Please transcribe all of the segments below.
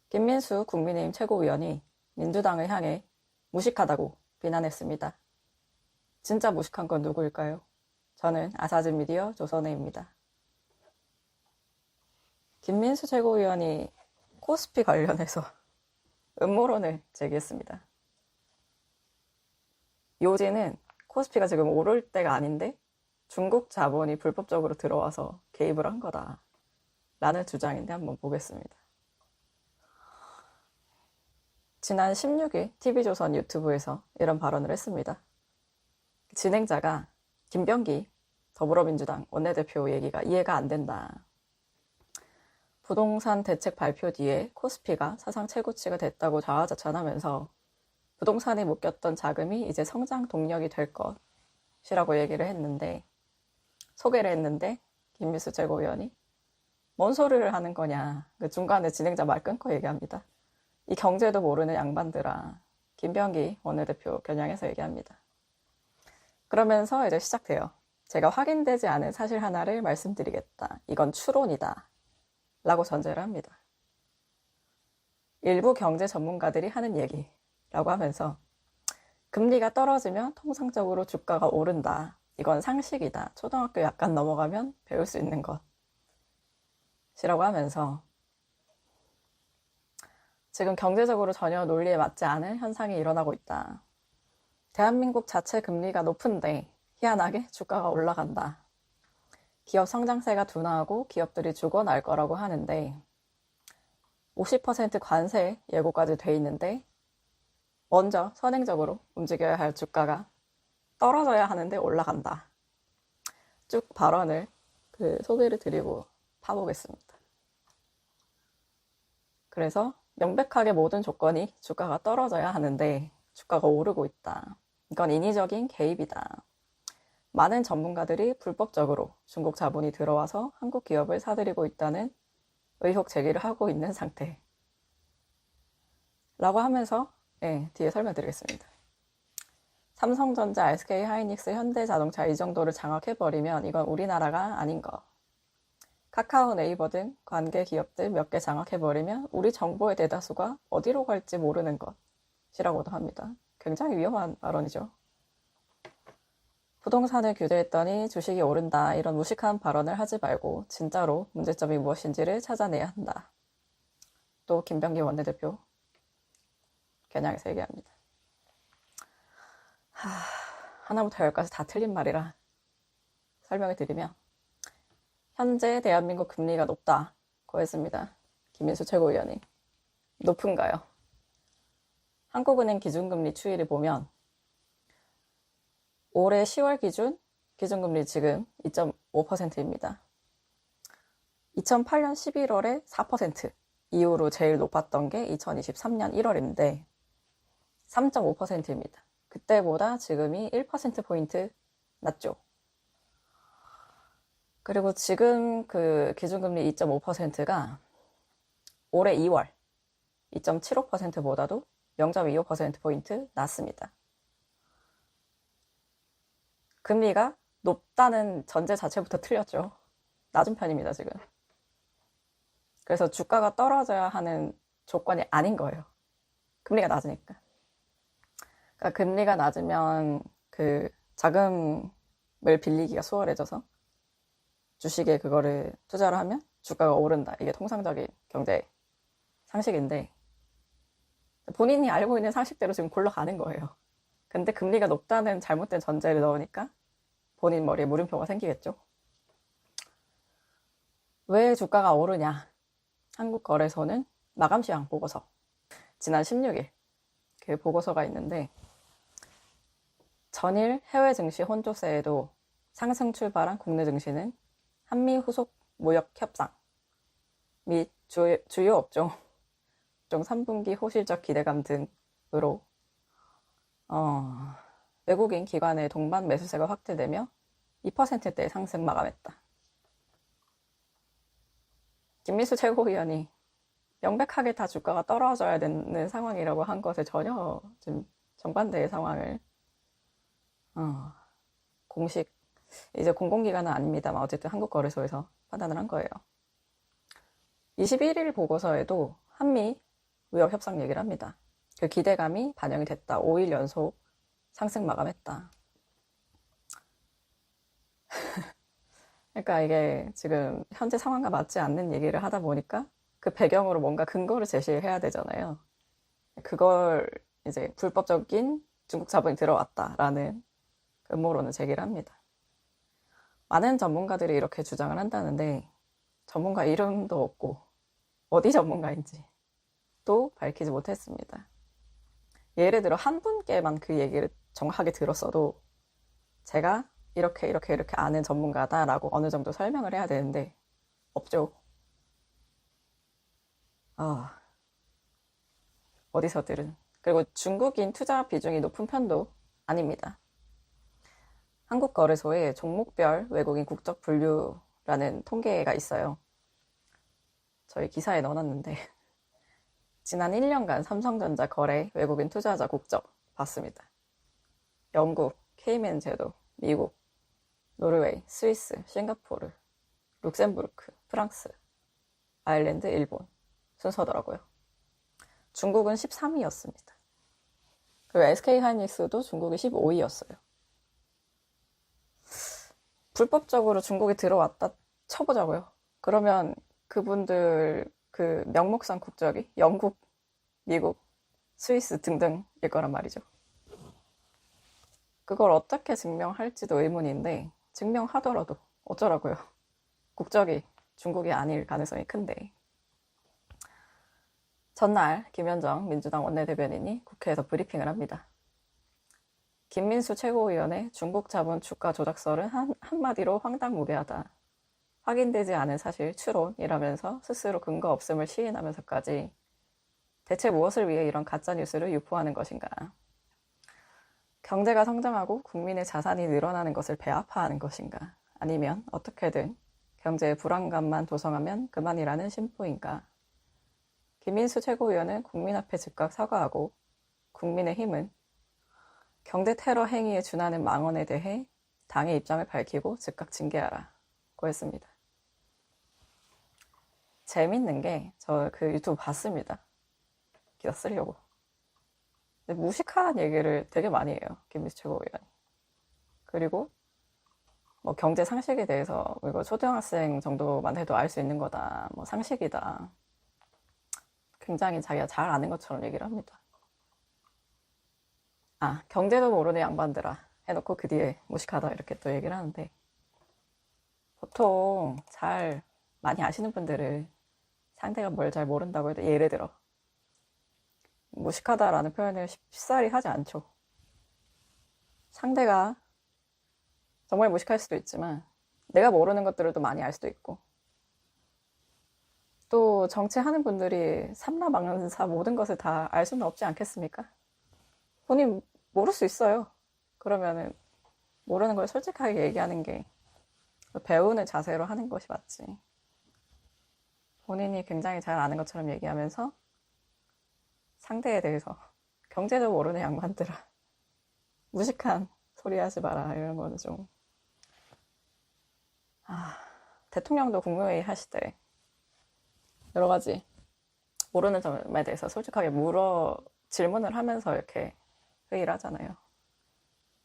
김민수 국민의힘 최고위원이 민주당을 향해 무식하다고 비난했습니다. 진짜 무식한 건 누구일까요? 저는 아사진 미디어 조선혜입니다. 김민수 최고위원이 코스피 관련해서 음모론을 제기했습니다. 요지는 코스피가 지금 오를 때가 아닌데 중국 자본이 불법적으로 들어와서 개입을 한 거다 라는 주장인데 한번 보겠습니다. 지난 16일 TV조선 유튜브에서 이런 발언을 했습니다. 진행자가 김병기 더불어민주당 원내대표 얘기가 이해가 안 된다. 부동산 대책 발표 뒤에 코스피가 사상 최고치가 됐다고 자화자찬하면서 부동산에 묶였던 자금이 이제 성장 동력이 될 것이라고 얘기를 했는데, 소개를 했는데 김민수 최고위원이 뭔 소리를 하는 거냐, 그 중간에 진행자 말 끊고 얘기합니다. 이 경제도 모르는 양반들아. 김병기 원내대표 겨냥해서 얘기합니다. 그러면서 이제 시작돼요. 제가 확인되지 않은 사실 하나를 말씀드리겠다. 이건 추론이다 라고 전제를 합니다. 일부 경제 전문가들이 하는 얘기라고 하면서 금리가 떨어지면 통상적으로 주가가 오른다. 이건 상식이다. 초등학교 약간 넘어가면 배울 수 있는 것이라고 하면서 지금 경제적으로 전혀 논리에 맞지 않은 현상이 일어나고 있다. 대한민국 자체 금리가 높은데 희한하게 주가가 올라간다. 기업 성장세가 둔화하고 기업들이 죽어날 거라고 하는데 50% 관세 예고까지 돼 있는데 먼저 선행적으로 움직여야 할 주가가 떨어져야 하는데 올라간다. 쭉 발언을 소개를 드리고 파보겠습니다. 그래서 명백하게 모든 조건이 주가가 떨어져야 하는데 주가가 오르고 있다. 이건 인위적인 개입이다. 많은 전문가들이 불법적으로 중국 자본이 들어와서 한국 기업을 사들이고 있다는 의혹 제기를 하고 있는 상태. 라고 하면서 뒤에 설명드리겠습니다. 삼성전자, SK하이닉스, 현대자동차 이 정도를 장악해버리면 이건 우리나라가 아닌 거. 카카오, 네이버 등 관계 기업들 몇 개 장악해버리면 우리 정보의 대다수가 어디로 갈지 모르는 것이라고도 합니다. 굉장히 위험한 발언이죠. 부동산을 규제했더니 주식이 오른다. 이런 무식한 발언을 하지 말고 진짜로 문제점이 무엇인지를 찾아내야 한다. 또 김병기 원내대표 겨냥해서 얘기합니다. 하나부터 열까지 다 틀린 말이라 설명을 드리면 현재 대한민국 금리가 높다고 했습니다. 김민수 최고위원이. 높은가요? 한국은행 기준금리 추이를 보면 올해 10월 기준 기준금리 지금 2.5%입니다. 2008년 11월에 4% 이후로 제일 높았던 게 2023년 1월인데 3.5%입니다. 그때보다 지금이 1%포인트 낮죠. 그리고 지금 기준금리 2.5%가 올해 2월 2.75%보다도 0.25%포인트 낮습니다. 금리가 높다는 전제 자체부터 틀렸죠. 낮은 편입니다, 지금. 그래서 주가가 떨어져야 하는 조건이 아닌 거예요. 금리가 낮으니까. 그러니까 금리가 낮으면 자금을 빌리기가 수월해져서 주식에 그거를 투자를 하면 주가가 오른다. 이게 통상적인 경제 상식인데 본인이 알고 있는 상식대로 지금 굴러가는 거예요. 근데 금리가 높다는 잘못된 전제를 넣으니까 본인 머리에 물음표가 생기겠죠. 왜 주가가 오르냐? 한국거래소는 마감시황 보고서 지난 16일 그 보고서가 있는데 전일 해외 증시 혼조세에도 상승 출발한 국내 증시는 한미 후속 무역 협상 및 주요 업종 3분기 호실적 기대감 등으로 외국인 기관의 동반 매수세가 확대되며 2%대 상승 마감했다. 김민수 최고위원이 명백하게 다 주가가 떨어져야 되는 상황이라고 한 것에 전혀 좀 정반대의 상황을 공식 이제 공공기관은 아닙니다만 어쨌든 한국거래소에서 판단을 한 거예요. 21일 보고서에도 한미 무역 협상 얘기를 합니다. 그 기대감이 반영이 됐다. 5일 연속 상승 마감했다. 그러니까 이게 지금 현재 상황과 맞지 않는 얘기를 하다 보니까 그 배경으로 뭔가 근거를 제시해야 되잖아요. 그걸 이제 불법적인 중국 자본이 들어왔다라는 음모론을 제기를 합니다. 많은 전문가들이 이렇게 주장을 한다는데 전문가 이름도 없고 어디 전문가인지 또 밝히지 못했습니다. 예를 들어 한 분께만 그 얘기를 정확하게 들었어도 제가 이렇게 아는 전문가다라고 어느 정도 설명을 해야 되는데 없죠. 어디서들은. 그리고 중국인 투자 비중이 높은 편도 아닙니다. 한국거래소에 종목별 외국인 국적 분류라는 통계가 있어요. 저희 기사에 넣어놨는데 지난 1년간 삼성전자 거래 외국인 투자자 국적 봤습니다. 영국, 케이맨 제도, 미국, 노르웨이, 스위스, 싱가포르, 룩셈부르크, 프랑스, 아일랜드, 일본 순서더라고요. 중국은 13위였습니다. 그리고 SK하이닉스도 중국이 15위였어요. 불법적으로 중국에 들어왔다 쳐보자고요. 그러면 그분들 그 명목상 국적이 영국, 미국, 스위스 등등일 거란 말이죠. 그걸 어떻게 증명할지도 의문인데 증명하더라도 어쩌라고요. 국적이 중국이 아닐 가능성이 큰데. 전날 김현정 민주당 원내대변인이 국회에서 브리핑을 합니다. 김민수 최고위원의 중국 자본 주가 조작설은 한마디로 황당무계하다. 확인되지 않은 사실 추론이라면서 스스로 근거 없음을 시인하면서까지 대체 무엇을 위해 이런 가짜뉴스를 유포하는 것인가. 경제가 성장하고 국민의 자산이 늘어나는 것을 배아파하는 것인가. 아니면 어떻게든 경제의 불안감만 조성하면 그만이라는 심보인가. 김민수 최고위원은 국민 앞에 즉각 사과하고 국민의힘은 경제 테러 행위에 준하는 망언에 대해 당의 입장을 밝히고 즉각 징계하라고 했습니다. 재밌는 게 저 그 유튜브 봤습니다. 기사 쓰려고. 근데 무식한 얘기를 되게 많이 해요. 김민수 최고위원이. 그리고 뭐 경제 상식에 대해서 이거 초등학생 정도만 해도 알 수 있는 거다. 뭐 상식이다. 굉장히 자기가 잘 아는 것처럼 얘기를 합니다. 경제도 모르는 양반들아 해놓고 그 뒤에 무식하다 이렇게 또 얘기를 하는데 보통 잘 많이 아시는 분들은 상대가 뭘 잘 모른다고 해도 예를 들어 무식하다라는 표현을 쉽사리 하지 않죠. 상대가 정말 무식할 수도 있지만 내가 모르는 것들을 또 많이 알 수도 있고 또 정치하는 분들이 삼라망사 모든 것을 다 알 수는 없지 않겠습니까? 본인 모를 수 있어요. 그러면은 모르는 걸 솔직하게 얘기하는 게 배우는 자세로 하는 것이 맞지. 본인이 굉장히 잘 아는 것처럼 얘기하면서 상대에 대해서 경제도 모르는 양반들아 무식한 소리 하지 마라 이런 거는 좀 대통령도 국무회의 하실 때 여러 가지 모르는 점에 대해서 솔직하게 질문을 하면서 이렇게 회의를 하잖아요.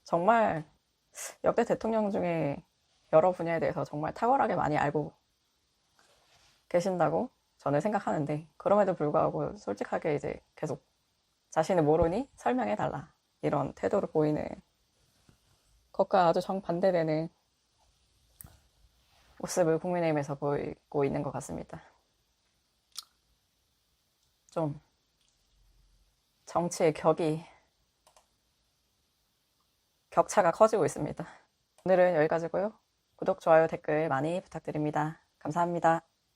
정말 역대 대통령 중에 여러 분야에 대해서 정말 탁월하게 많이 알고 계신다고 저는 생각하는데 그럼에도 불구하고 솔직하게 이제 계속 자신을 모르니 설명해달라 이런 태도를 보이는 것과 아주 정반대되는 모습을 국민의힘에서 보이고 있는 것 같습니다. 좀 정치의 격차가 커지고 있습니다. 오늘은 여기까지고요. 구독, 좋아요, 댓글 많이 부탁드립니다. 감사합니다.